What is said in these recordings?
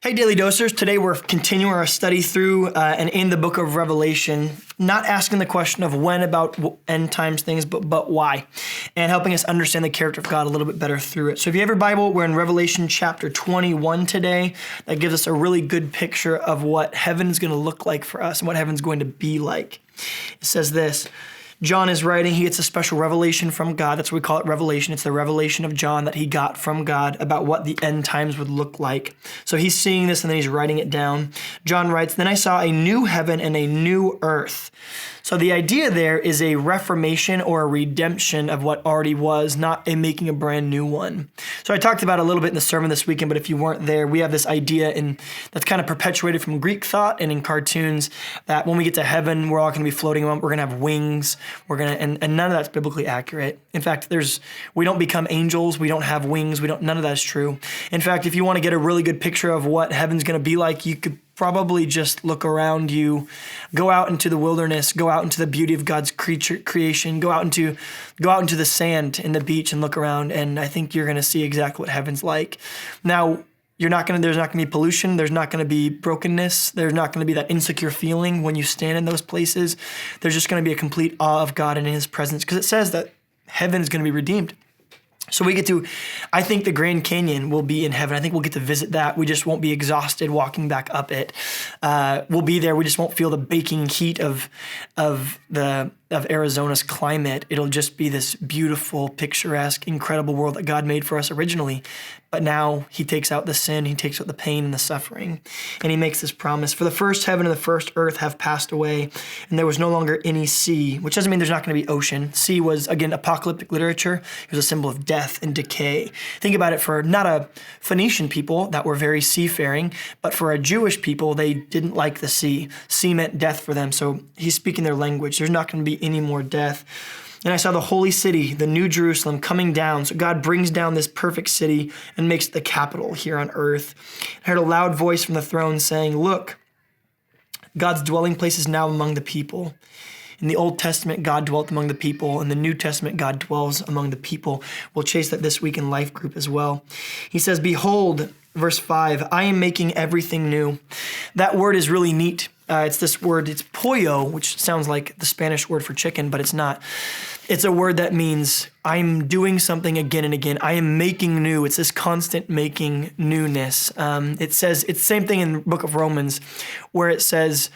Hey, Daily Dosers. Today we're continuing our study through and in the book of Revelation, not asking the question of when about end times things, but why, and helping us understand the character of God a little bit better through it. So if you have your Bible, we're in Revelation chapter 21 today. That gives us a really good picture of what heaven is going to look like for us and what heaven's going to be like. It says this. John is writing, he gets a special revelation from God. That's what we call it revelation. It's the revelation of John that he got from God about what the end times would look like. So he's seeing this and then he's writing it down. John writes, "Then I saw a new heaven and a new earth." So the idea there is a reformation or a redemption of what already was, not a making a brand new one. So I talked about it a little bit in the sermon this weekend, but if you weren't there, we have this idea that's kind of perpetuated from Greek thought and in cartoons that when we get to heaven, we're all going to be floating around. We're going to have wings. And none of that's biblically accurate. In fact, we don't become angels. We don't have wings. None of that is true. In fact, if you want to get a really good picture of what heaven's going to be like, you could probably just look around you, go out into the wilderness, go out into the beauty of God's creation, go out into the sand in the beach and look around, and I think you're going to see exactly what heaven's like. Now, there's not going to be pollution, there's not going to be brokenness, there's not going to be that insecure feeling when you stand in those places. There's just going to be a complete awe of God and in his presence, because it says that heaven is going to be redeemed. So I think the Grand Canyon will be in heaven. I think we'll get to visit that. We just won't be exhausted walking back up it. We'll be there. We just won't feel the baking heat of Arizona's climate. It'll just be this beautiful, picturesque, incredible world that God made for us originally. But now he takes out the sin, he takes out the pain and the suffering, and he makes this promise. For the first heaven and the first earth have passed away, and there was no longer any sea, which doesn't mean there's not going to be ocean. Sea was, again, apocalyptic literature. It was a symbol of death and decay. Think about it for not a Phoenician people that were very seafaring, but for a Jewish people, they didn't like the sea. Sea meant death for them, so he's speaking their language. There's not going to be any more death. And I saw the holy city, the new Jerusalem, coming down. So God brings down this perfect city and makes it the capital here on earth. I heard a loud voice from the throne saying, "Look, God's dwelling place is now among the people. In the Old Testament, God dwelt among the people. In the New Testament, God dwells among the people." We'll chase that this week in Life Group as well. He says, "Behold," verse 5, "I am making everything new." That word is really neat. It's this word, it's pollo, which sounds like the Spanish word for chicken, but it's not. It's a word that means I'm doing something again and again. I am making new. It's this constant making newness. It says, it's the same thing in the book of Romans, where it says,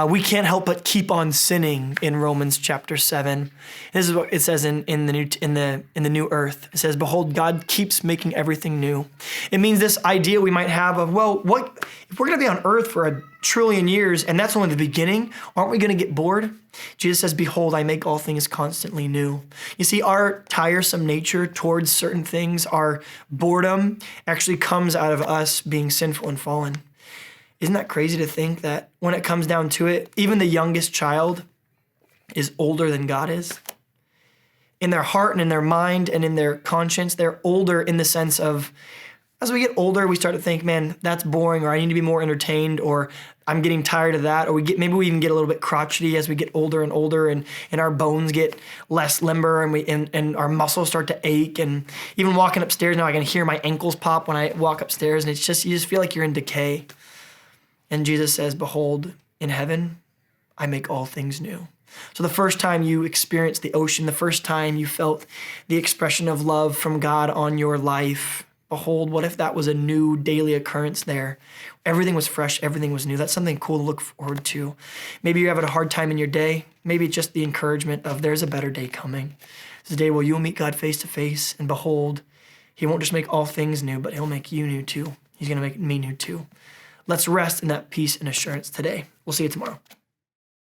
we can't help but keep on sinning in Romans chapter 7. This is what it says in the new earth. It says, "Behold, God keeps making everything new." It means this idea we might have of, well, what if we're going to be on earth for 1 trillion years and that's only the beginning? Aren't we going to get bored? Jesus says, "Behold, I make all things constantly new." You see, our tiresome nature towards certain things, our boredom, actually comes out of us being sinful and fallen. Isn't that crazy to think that when it comes down to it, even the youngest child is older than God is? In their heart and in their mind and in their conscience, they're older in the sense of, as we get older, we start to think, man, that's boring, or I need to be more entertained, or I'm getting tired of that, or maybe we even get a little bit crotchety as we get older and older, and our bones get less limber, and our muscles start to ache, and even walking upstairs now, I can hear my ankles pop when I walk upstairs, and you just feel like you're in decay. And Jesus says, "Behold, in heaven, I make all things new." So the first time you experienced the ocean, the first time you felt the expression of love from God on your life, behold, what if that was a new daily occurrence there? Everything was fresh, everything was new. That's something cool to look forward to. Maybe you're having a hard time in your day. Maybe it's just the encouragement of there's a better day coming. It's a day where you'll meet God face to face, and behold, he won't just make all things new, but he'll make you new too. He's going to make me new too. Let's rest in that peace and assurance today. We'll see you tomorrow.